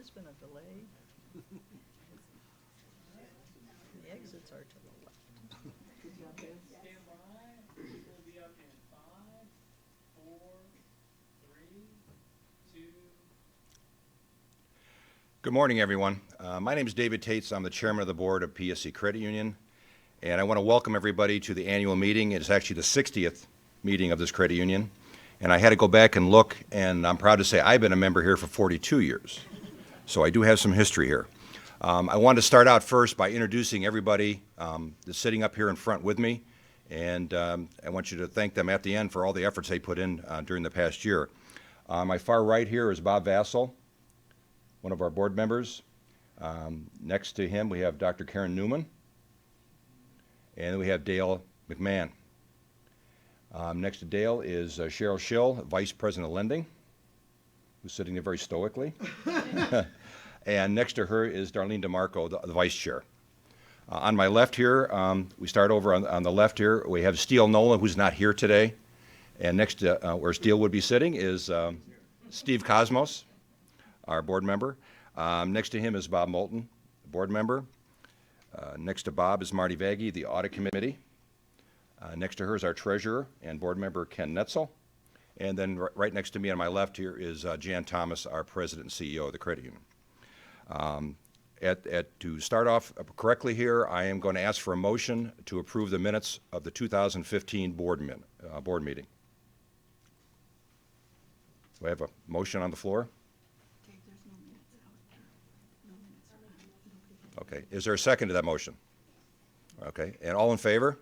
has been a delay. The exits are to the left. Stand by. We'll be up in 5, 4, 3, 2. Good morning, everyone. My name is David Tates. I'm the chairman of the board of PSE Credit Union, and I want to welcome everybody to the annual meeting. It's actually the 60th meeting of this credit union, and I had to go back and look, and I'm proud to say I've been a member here for 42 years, so I do have some history here. I wanted to start out first by introducing everybody that's sitting up here in front with me, and I want you to thank them at the end for all the efforts they put in during the past year. On my far right here is Bob Vassell, one of our board members. Next to him, we have Dr. Karen Newman, and we have Dale McMahon. Next to Dale is Cheryl Schill, Vice President of Lending, who's sitting there very stoically. And next to her is Darlene DeMarco, the Vice Chair. On my left here, we start over on the left here, we have Steele Nolan, who's not here today. And next to where Steele would be sitting is Steve Cosmos, our board member. Next to him is Bob Moulton, board member. Next to Bob is Marty Vaggie, the audit committee. Next to her is our treasurer and board member Ken Netzel. And then right next to me on my left here is Jan Thomas, our president and CEO of the credit union. To start off correctly here, I am going to ask for a motion to approve the minutes of the 2015 board meeting. Do I have a motion on the floor? Okay. Is there a second to that motion? Okay. And all in favor?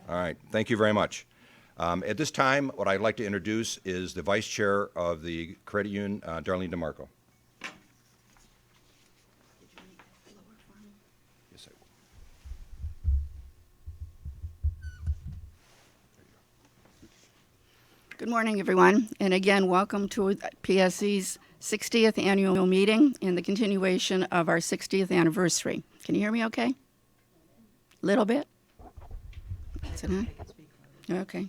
All right. Thank you very much. At this time, what I'd like to introduce is the vice chair of the credit union, Darlene DeMarco. Yes, I will. Good morning, everyone. And again, welcome to PSE's 60th annual meeting and the continuation of our 60th anniversary. Can you hear me okay? Little bit? Is it on? Okay.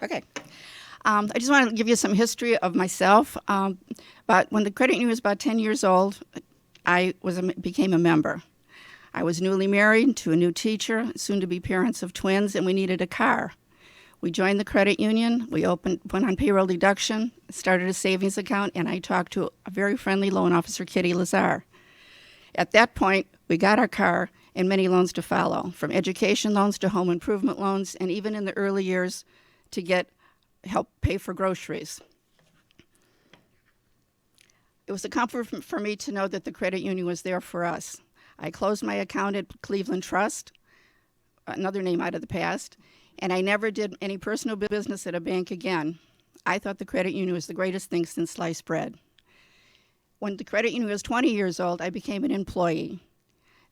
Okay. I just want to give you some history of myself. But when the credit union was about 10 years old, I became a member. I was newly married to a new teacher, soon to be parents of twins, and we needed a car. We joined the credit union, we went on payroll deduction, started a savings account, and I talked to a very friendly loan officer, Kitty Lazar. At that point, we got our car and many loans to follow, from education loans to home improvement loans, and even in the early years to get help pay for groceries. It was a comfort for me to know that the credit union was there for us. I closed my account at Cleveland Trust, another name out of the past, and I never did any personal business at a bank again. I thought the credit union was the greatest thing since sliced bread. When the credit union was 20 years old, I became an employee.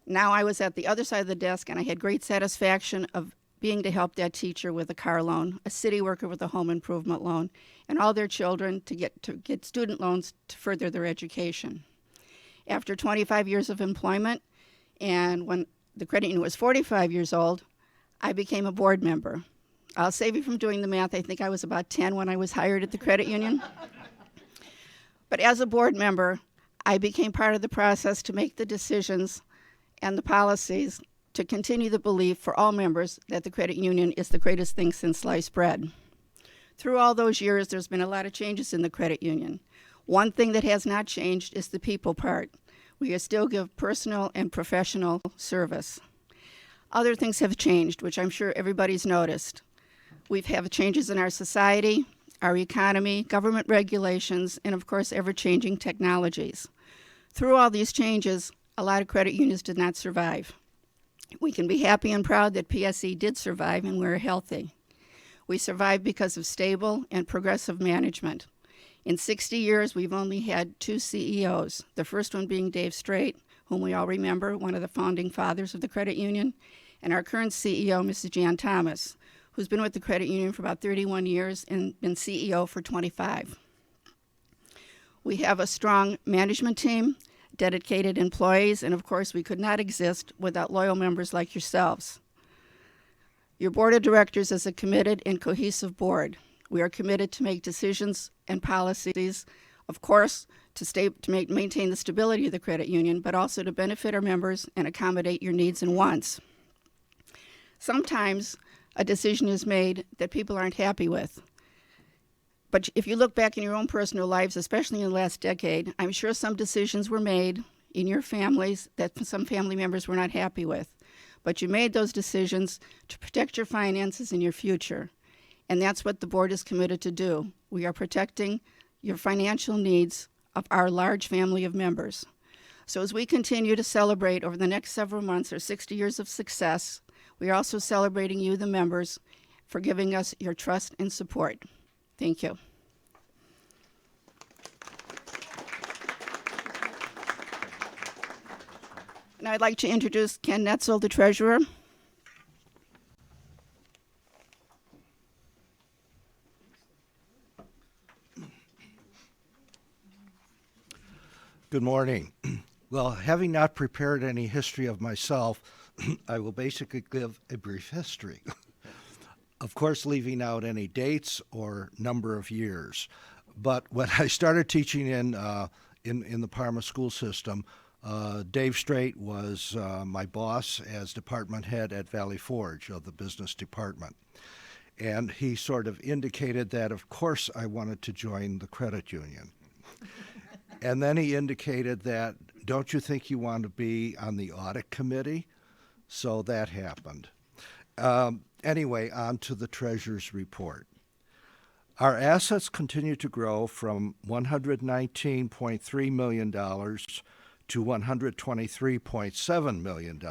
Now I was at the other side of the desk, and I had great satisfaction of being to help that teacher with a car loan, a city worker with a home improvement loan, and all their children to get student loans to further their education. After 25 years of employment, and when the credit union was 45 years old, I became a board member. I'll save you from doing the math. I think I was about 10 when I was hired at the credit union. But as a board member, I became part of the process to make the decisions and the policies to continue the belief for all members that the credit union is the greatest thing since sliced bread. Through all those years, there's been a lot of changes in the credit union. One thing that has not changed is the people part. We still give personal and professional service. Other things have changed, which I'm sure everybody's noticed. We've had changes in our society, our economy, government regulations, and of course, ever-changing technologies. Through all these changes, a lot of credit unions did not survive. We can be happy and proud that PSE did survive and we're healthy. We survived because of stable and progressive management. In 60 years, we've only had 2 CEOs, the first one being Dave Straight, whom we all remember, one of the founding fathers of the credit union, and our current CEO, Mrs. Jan Thomas, who's been with the credit union for about 31 years and been CEO for 25. We have a strong management team, dedicated employees, and of course, we could not exist without loyal members like yourselves. Your board of directors is a committed and cohesive board. We are committed to make decisions and policies, of course, maintain the stability of the credit union, but also to benefit our members and accommodate your needs and wants. Sometimes a decision is made that people aren't happy with. But if you look back in your own personal lives, especially in the last decade, I'm sure some decisions were made in your families that some family members were not happy with. But you made those decisions to protect your finances and your future. And that's what the board is committed to do. We are protecting your financial needs of our large family of members. So as we continue to celebrate over the next several months our 60 years of success, we are also celebrating you, the members, for giving us your trust and support. Thank you. Now I'd like to introduce Ken Netzel, the treasurer. Good morning. Well, having not prepared any history of myself, I will basically give a brief history. Of course, leaving out any dates or number of years. But when I started teaching in the Parma school system, Dave Strait was my boss as department head at Valley Forge of the business department. And he sort of indicated that, of course, I wanted to join the credit union. And then he indicated that, don't you think you want to be on the audit committee? So that happened. Anyway, on to the treasurer's report. Our assets continue to grow from $119.3 million to $123.7 million.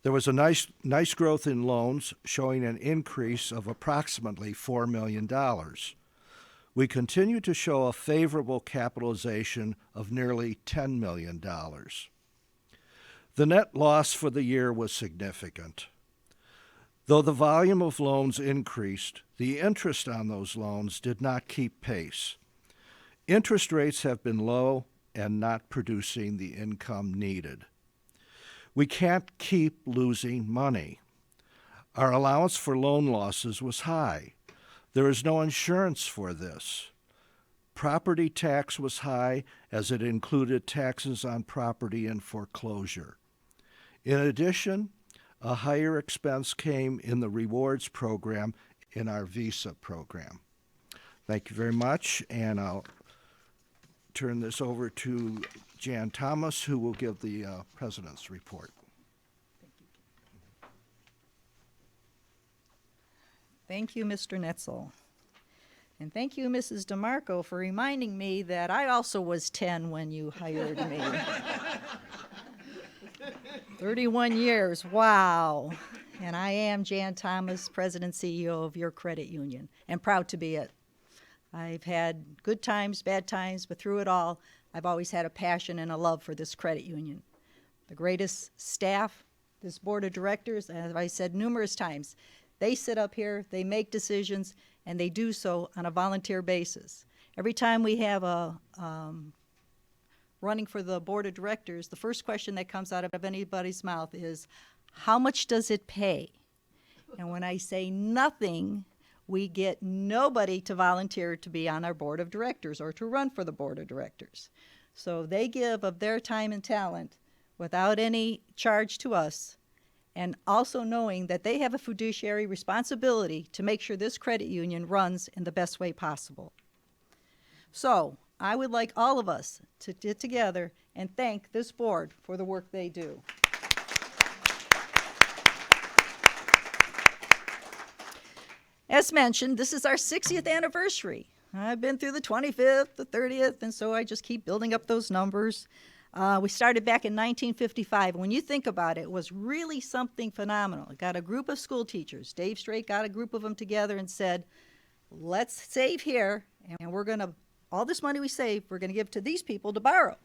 There was a nice growth in loans, showing an increase of approximately $4 million. We continue to show a favorable capitalization of nearly $10 million. The net loss for the year was significant. Though the volume of loans increased, the interest on those loans did not keep pace. Interest rates have been low and not producing the income needed. We can't keep losing money. Our allowance for loan losses was high. There is no insurance for this. Property tax was high as it included taxes on property in foreclosure. In addition, a higher expense came in the rewards program in our Visa program. Thank you very much, and I'll turn this over to Jan Thomas, who will give the president's report. Thank you, Mr. Netzel. And thank you, Mrs. DeMarco, for reminding me that I also was 10 when you hired me. 31 years, wow. And I am Jan Thomas, President CEO of your credit union, and proud to be it. I've had good times, bad times, but through it all, I've always had a passion and a love for this credit union. The greatest staff, this board of directors, as I said numerous times, they sit up here, they make decisions, and they do so on a volunteer basis. Every time we have a running for the board of directors, the first question that comes out of anybody's mouth is, how much does it pay? And when I say nothing, we get nobody to volunteer to be on our board of directors or to run for the board of directors. So they give of their time and talent without any charge to us, and also knowing that they have a fiduciary responsibility to make sure this credit union runs in the best way possible. So I would like all of us to get together and thank this board for the work they do. As mentioned, this is our 60th anniversary. I've been through the 25th, the 30th, and so I just keep building up those numbers. We started back in 1955. When you think about it, it was really something phenomenal. It got a group of school teachers. Dave Strait got a group of them together and said, let's save here, and we're going to, all this money we save, we're going to give to these people to borrow.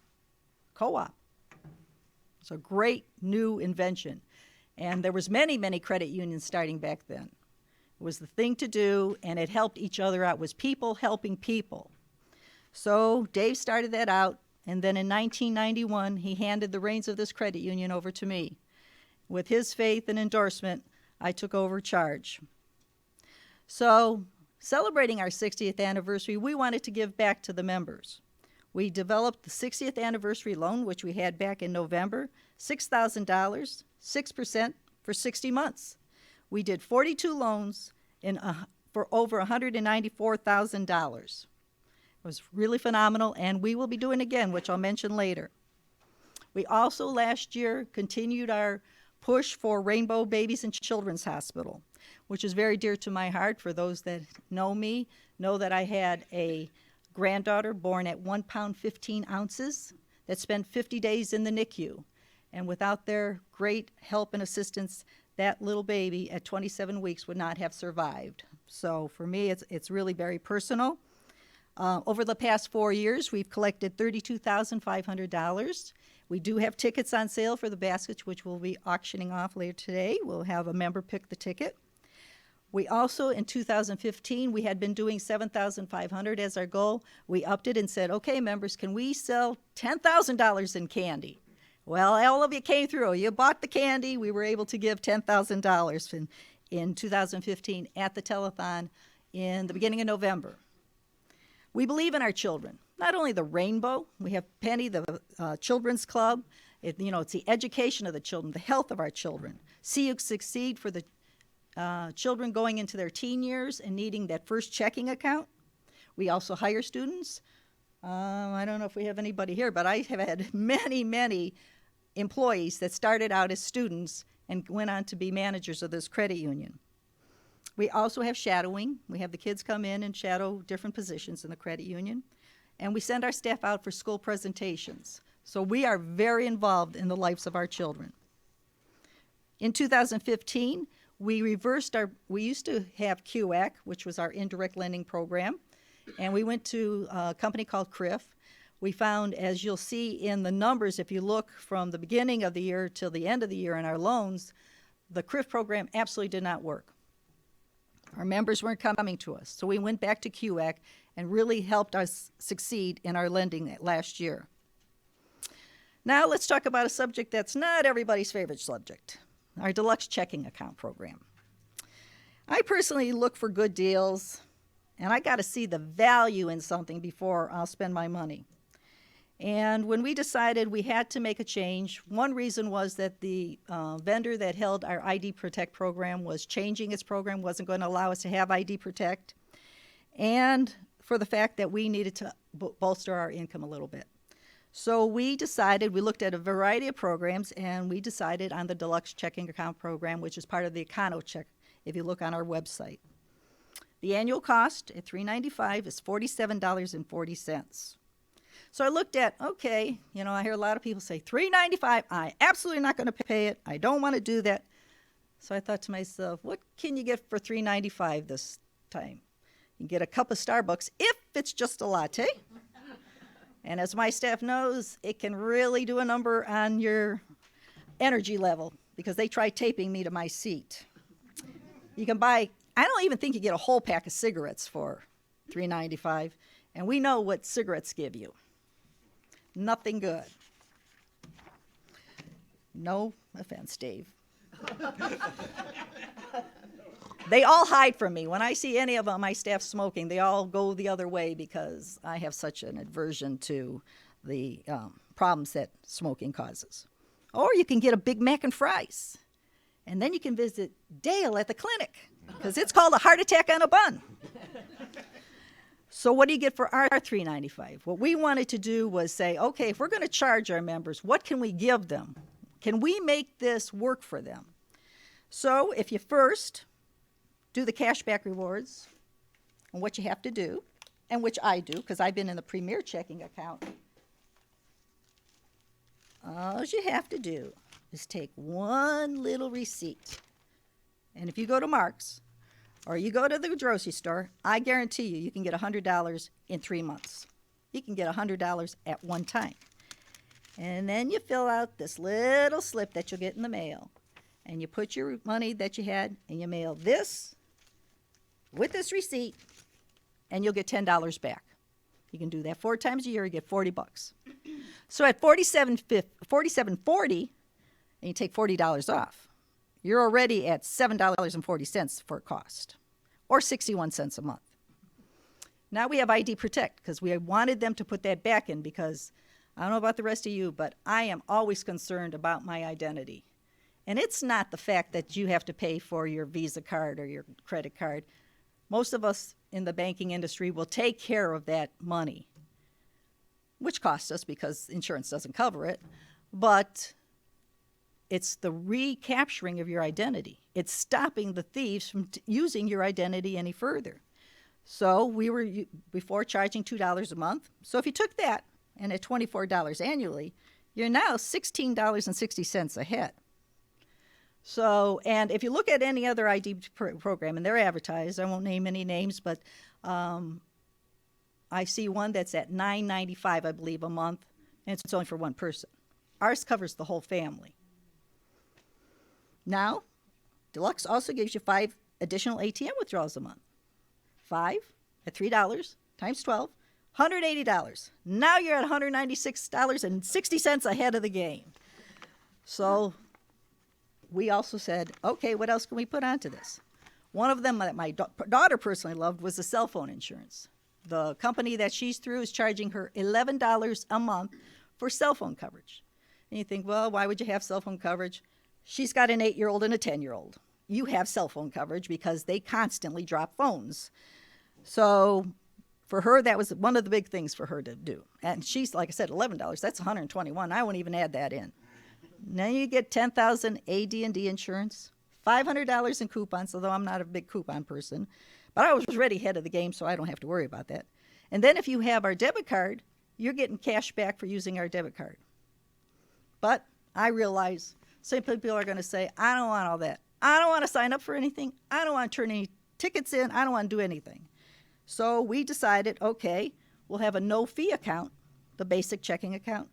Co-op. It's a great new invention. And there was many, many credit unions starting back then. It was the thing to do, and it helped each other out. It was people helping people. So Dave started that out. And then in 1991, he handed the reins of this credit union over to me. With his faith and endorsement, I took over charge. So, celebrating our 60th anniversary, we wanted to give back to the members. We developed the 60th anniversary loan, which we had back in November, $6,000, 6% for 60 months. We did 42 loans for over $194,000. It was really phenomenal, and we will be doing it again, which I'll mention later. We also last year continued our push for Rainbow Babies and Children's Hospital, which is very dear to my heart. For those that know me, know that I had a granddaughter born at 1 pound 15 ounces that spent 50 days in the NICU. And without their great help and assistance, that little baby at 27 weeks would not have survived. So for me, it's really very personal. Over the past 4 years, we've collected $32,500. We do have tickets on sale for the baskets, which we'll be auctioning off later today. We'll have a member pick the ticket. We also, in 2015, we had been doing $7,500 as our goal. We upped it and said, okay, members, can we sell $10,000 in candy? Well, all of you came through. You bought the candy. We were able to give $10,000 in 2015 at the telethon in the beginning of November. We believe in our children. Not only the Rainbow, we have Penny, the Children's Club. It's the education of the children, the health of our children. See You Succeed for the children going into their teen years and needing that first checking account. We also hire students. I don't know if we have anybody here, but I have had many, many employees that started out as students and went on to be managers of this credit union. We also have shadowing. We have the kids come in and shadow different positions in the credit union. And we send our staff out for school presentations. So we are very involved in the lives of our children. In 2015, we used to have QAC, which was our indirect lending program, and we went to a company called CRIF. We found, as you'll see in the numbers, if you look from the beginning of the year till the end of the year in our loans, the CRIF program absolutely did not work. Our members weren't coming to us, so we went back to QAC and really helped us succeed in our lending last year. Now let's talk about a subject that's not everybody's favorite subject, our deluxe checking account program. I personally look for good deals, and I got to see the value in something before I'll spend my money. And when we decided we had to make a change, one reason was that the vendor that held our ID Protect program was changing its program, wasn't going to allow us to have ID Protect, and for the fact that we needed to bolster our income a little bit. So we looked at a variety of programs, and we decided on the deluxe checking account program, which is part of the EconoCheck, if you look on our website. The annual cost at $395 is $47.40. So I looked at, okay, I hear a lot of people say, $395, I absolutely not going to pay it. I don't want to do that. So I thought to myself, what can you get for $395 this time? You can get a cup of Starbucks if it's just a latte. And as my staff knows, it can really do a number on your energy level because they tried taping me to my seat. You can buy, I don't even think you get a whole pack of cigarettes for $3.95, and we know what cigarettes give you. Nothing good. No offense, Dave. They all hide from me. When I see any of my staff smoking, they all go the other way because I have such an aversion to the problems that smoking causes. Or you can get a Big Mac and fries. And then you can visit Dale at the clinic because it's called a heart attack on a bun. So what do you get for our $3.95? What we wanted to do was say, okay, if we're going to charge our members, what can we give them? Can we make this work for them? So if you first do the cashback rewards, and what you have to do, and which I do because I've been in the Premier checking account, all you have to do is take one little receipt. And if you go to Mark's or you go to the grocery store, I guarantee you can get $100 in 3 months. You can get $100 at one time. And then you fill out this little slip that you'll get in the mail. And you put your money that you had and you mail this with this receipt, and you'll get $10 back. You can do that 4 times a year, you get $40. So at $47.40, and you take $40 off, you're already at $7.40 for cost, or 61 cents a month. Now we have ID Protect because we wanted them to put that back in because I don't know about the rest of you, but I am always concerned about my identity. And it's not the fact that you have to pay for your Visa card or your credit card. Most of us in the banking industry will take care of that money, which costs us because insurance doesn't cover it. But it's the recapturing of your identity. It's stopping the thieves from using your identity any further. So we were before charging $2 a month. So if you took that and at $24 annually, you're now $16.60 ahead. So, and if you look at any other ID program, and they're advertised, I won't name any names, but I see one that's at $9.95, I believe, a month, and it's only for one person. Ours covers the whole family. Now, Deluxe also gives you 5 additional ATM withdrawals a month. 5 at $3 times 12, $180. Now you're at $196.60 ahead of the game. So we also said, okay, what else can we put onto this? One of them that my daughter personally loved was the cell phone insurance. The company that she's through is charging her $11 a month for cell phone coverage. And you think, well, why would you have cell phone coverage? She's got an 8-year-old and a 10-year-old. You have cell phone coverage because they constantly drop phones. So for her, that was one of the big things for her to do. And she's, like I said, $11. That's $121. I won't even add that in. Now you get $10,000 AD&D insurance, $500 in coupons, although I'm not a big coupon person. But I was ready ahead of the game, so I don't have to worry about that. And then if you have our debit card, you're getting cash back for using our debit card. But I realize some people are going to say, I don't want all that. I don't want to sign up for anything. I don't want to turn any tickets in. I don't want to do anything. So we decided, okay, we'll have a no-fee account, the basic checking account,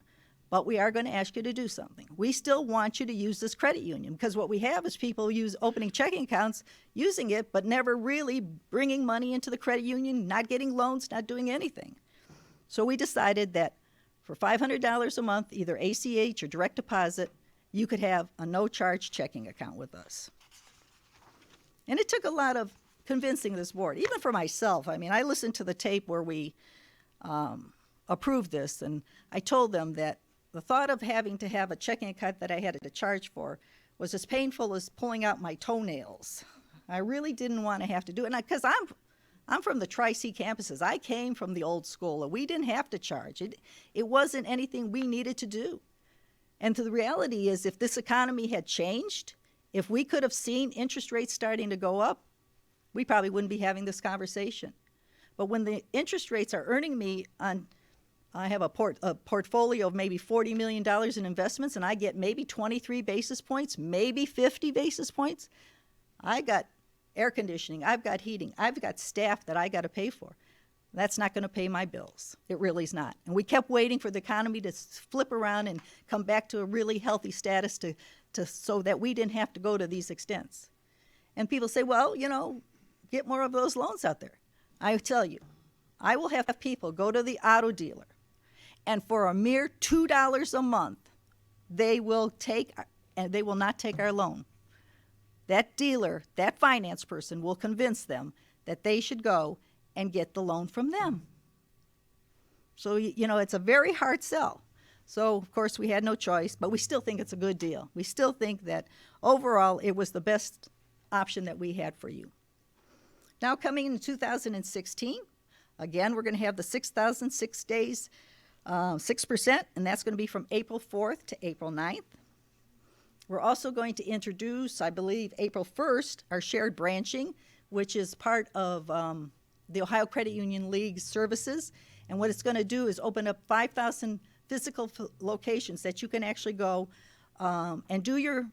but we are going to ask you to do something. We still want you to use this credit union because what we have is people opening checking accounts, using it, but never really bringing money into the credit union, not getting loans, not doing anything. So we decided that for $500 a month, either ACH or direct deposit, you could have a no-charge checking account with us. And it took a lot of convincing this board, even for myself. I mean, I listened to the tape where we approved this, and I told them that the thought of having to have a checking account that I had to charge for was as painful as pulling out my toenails. I really didn't want to have to do it, because I'm from the Tri-C campuses. I came from the old school, and we didn't have to charge. It wasn't anything we needed to do. And the reality is, if this economy had changed, if we could have seen interest rates starting to go up, we probably wouldn't be having this conversation. But when the interest rates are earning me on, I have a portfolio of maybe $40 million in investments, and I get maybe 23 basis points, maybe 50 basis points. I got air conditioning, I've got heating, I've got staff that I got to pay for. That's not going to pay my bills. It really is not. And we kept waiting for the economy to flip around and come back to a really healthy status so that we didn't have to go to these extents. And people say, well, get more of those loans out there. I tell you, I will have people go to the auto dealer, and for a mere $2 a month, they will not take our loan. That dealer, that finance person will convince them that they should go and get the loan from them. So, it's a very hard sell. So, of course, we had no choice, but we still think it's a good deal. We still think that overall it was the best option that we had for you. Now, coming in 2016, again, we're going to have the 6,006 days, 6%, and that's going to be from April 4th to April 9th. We're also going to introduce, I believe, April 1st, our shared branching, which is part of the Ohio Credit Union League's services. And what it's going to do is open up 5,000 physical locations that you can actually go and do your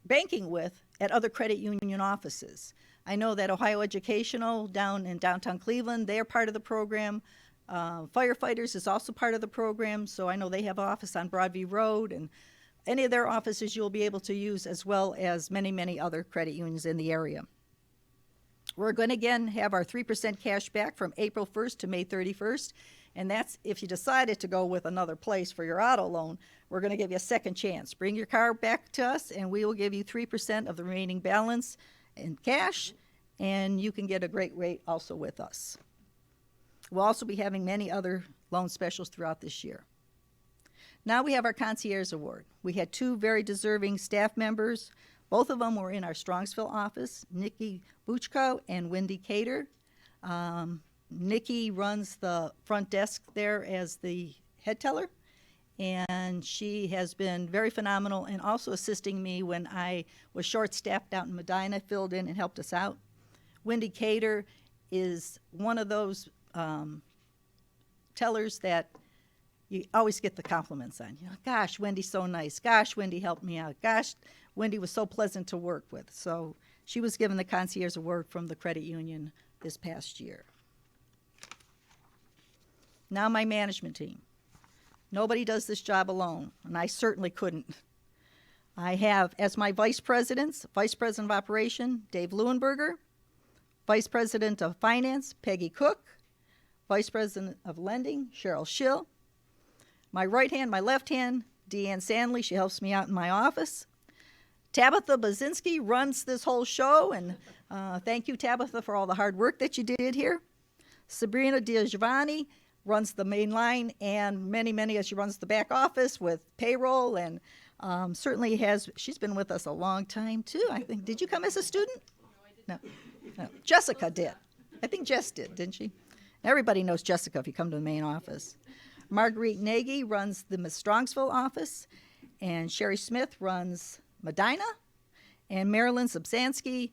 banking with at other credit union offices. I know that Ohio Educational down in downtown Cleveland, they're part of the program. Firefighters is also part of the program, so I know they have an office on Broadview Road, and any of their offices you'll be able to use, as well as many, many other credit unions in the area. We're going to, again, have our 3% cash back from April 1st to May 31st, and that's if you decided to go with another place for your auto loan. We're going to give you a second chance. Bring your car back to us, and we will give you 3% of the remaining balance in cash, and you can get a great rate also with us. We'll also be having many other loan specials throughout this year. Now we have our Concierge Award. We had two very deserving staff members. Both of them were in our Strongsville office, Nikki Buchko and Wendy Cater. Nikki runs the front desk there as the head teller, and she has been very phenomenal and also assisting me when I was short-staffed out in Medina, filled in and helped us out. Wendy Cater is one of those tellers that you always get the compliments on. You know, gosh, Wendy's so nice. Gosh, Wendy helped me out. Gosh, Wendy was so pleasant to work with. So she was given the Concierge Award from the credit union this past year. Now my management team. Nobody does this job alone, and I certainly couldn't. I have as my vice presidents, Vice President of Operation, Dave Leuenberger, Vice President of Finance, Peggy Cook, Vice President of Lending, Cheryl Schill. My right hand, my left hand, Deanne Sandley, she helps me out in my office. Tabitha Bazinski runs this whole show, and thank you, Tabitha, for all the hard work that you did here. Sabrina Diagiovanni runs the main line, and many, she runs the back office with payroll, and certainly she's been with us a long time, too, I think. Did you come as a student? No, I didn't. No. Jessica did. I think Jess did, didn't she? Everybody knows Jessica if you come to the main office. Marguerite Nagy runs the Miss Strongsville office, and Sherry Smith runs Medina, and Marilyn Subsansky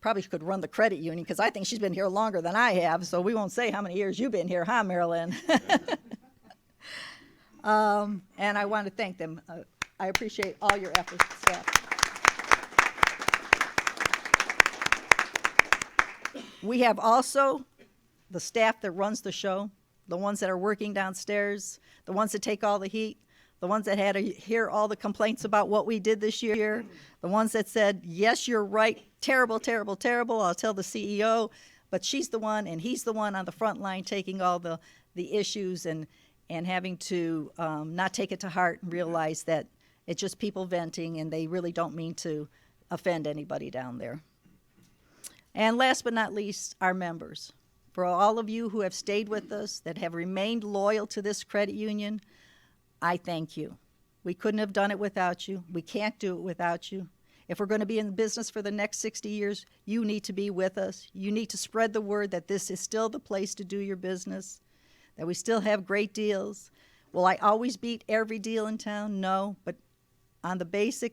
probably could run the credit union because I think she's been here longer than I have, so we won't say how many years you've been here, huh, Marilyn? And I want to thank them. I appreciate all your efforts, staff. We have also the staff that runs the show, the ones that are working downstairs, the ones that take all the heat, the ones that had to hear all the complaints about what we did this year, the ones that said, yes, you're right, terrible, terrible, terrible, I'll tell the CEO, but she's the one and he's the one on the front line taking all the issues and having to not take it to heart and realize that it's just people venting and they really don't mean to offend anybody down there. And last but not least, our members. For all of you who have stayed with us, that have remained loyal to this credit union, I thank you. We couldn't have done it without you. We can't do it without you. If we're going to be in business for the next 60 years, you need to be with us. You need to spread the word that this is still the place to do your business, that we still have great deals. Will I always beat every deal in town? No, but on the basic,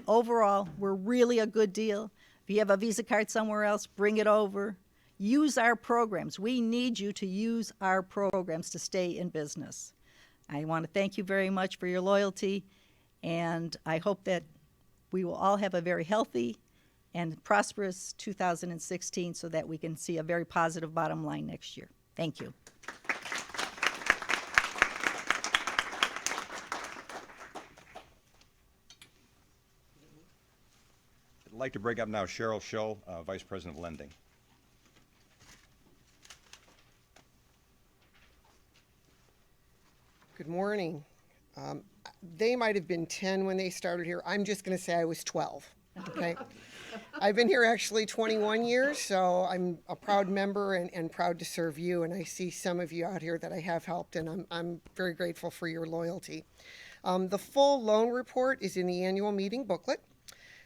overall, we're really a good deal. If you have a Visa card somewhere else, bring it over. Use our programs. We need you to use our programs to stay in business. I want to thank you very much for your loyalty, and I hope that we will all have a very healthy and prosperous 2016 so that we can see a very positive bottom line next year. Thank you. I'd like to bring up now Cheryl Schill, Vice President of Lending. Good morning. They might have been 10 when they started here. I'm just going to say I was 12. Okay. I've been here actually 21 years, so I'm a proud member and proud to serve you. And I see some of you out here that I have helped, and I'm very grateful for your loyalty. The full loan report is in the annual meeting booklet,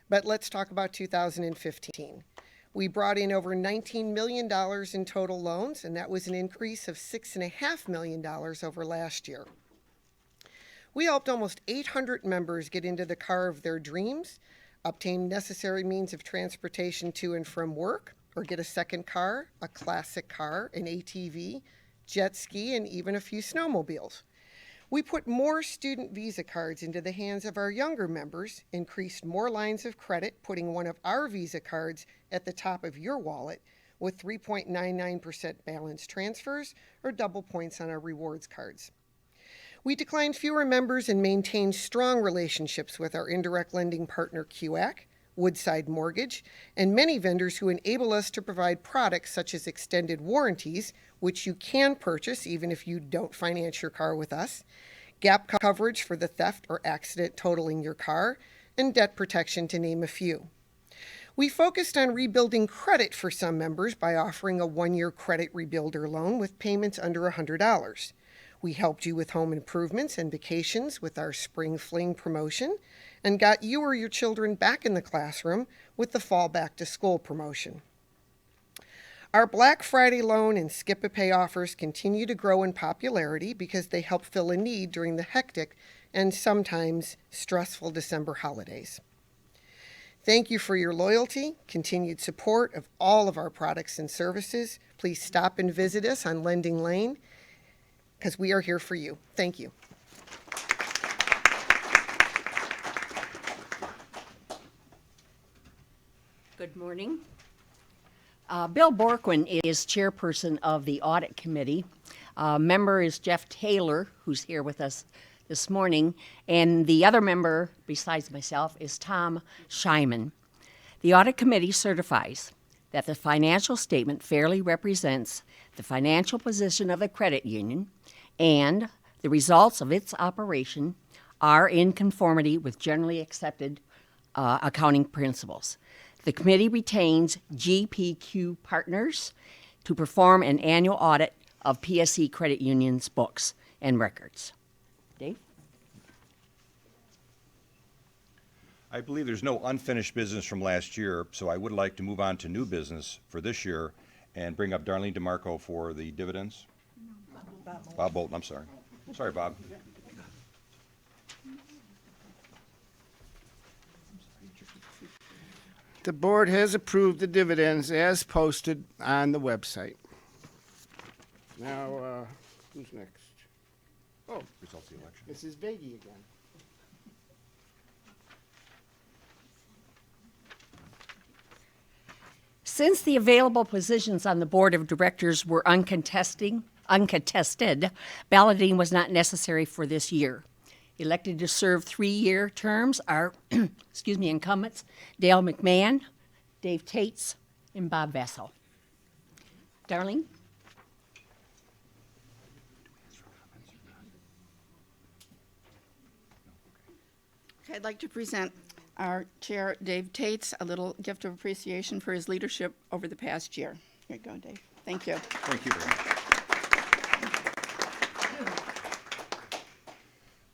but let's talk about 2015. We brought in over $19 million in total loans, and that was an increase of $6.5 million over last year. We helped almost 800 members get into the car of their dreams, obtain necessary means of transportation to and from work, or get a second car, a classic car, an ATV, jet ski, and even a few snowmobiles. We put more student Visa cards into the hands of our younger members, increased more lines of credit, putting one of our Visa cards at the top of your wallet with 3.99% balance transfers or double points on our rewards cards. We declined fewer members and maintained strong relationships with our indirect lending partner QAC, Woodside Mortgage, and many vendors who enable us to provide products such as extended warranties, which you can purchase even if you don't finance your car with us, gap coverage for the theft or accident totaling your car, and debt protection, to name a few. We focused on rebuilding credit for some members by offering a 1-year credit rebuilder loan with payments under $100. We helped you with home improvements and vacations with our Spring Fling promotion and got you or your children back in the classroom with the Fall Back to School promotion. Our Black Friday loan and Skip-a-Pay offers continue to grow in popularity because they help fill a need during the hectic and sometimes stressful December holidays. Thank you for your loyalty, continued support of all of our products and services. Please stop and visit us on Lending Lane because we are here for you. Thank you. Good morning. Bill Borquin is chairperson of the Audit Committee. Member is Jeff Taylor, who's here with us this morning, and the other member, besides myself, is Tom Scheiman. The Audit Committee certifies that the financial statement fairly represents the financial position of the credit union and the results of its operation are in conformity with generally accepted accounting principles. The committee retains GPQ Partners to perform an annual audit of PSE Credit Union's books and records. Dave? I believe there's no unfinished business from last year, so I would like to move on to new business for this year and bring up Darlene DeMarco for the dividends. Bob Bolton, I'm sorry. Sorry, Bob. The board has approved the dividends as posted on the website. Now, who's next? Oh, Results of the election. Mrs. Beatty again. Since the available positions on the board of directors were uncontested, balloting was not necessary for this year. Elected to serve 3-year terms are, incumbents Dale McMahon, Dave Tates, and Bob Vessel. Darlene? Okay, I'd like to present our chair, Dave Tates, a little gift of appreciation for his leadership over the past year. Here you go, Dave. Thank you. Thank you very much.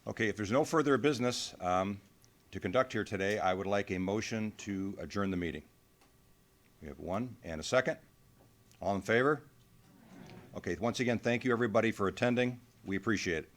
Okay, if there's no further business to conduct here today, I would like a motion to adjourn the meeting. We have one and a second. All in favor? Okay, once again, thank you everybody for attending. We appreciate it.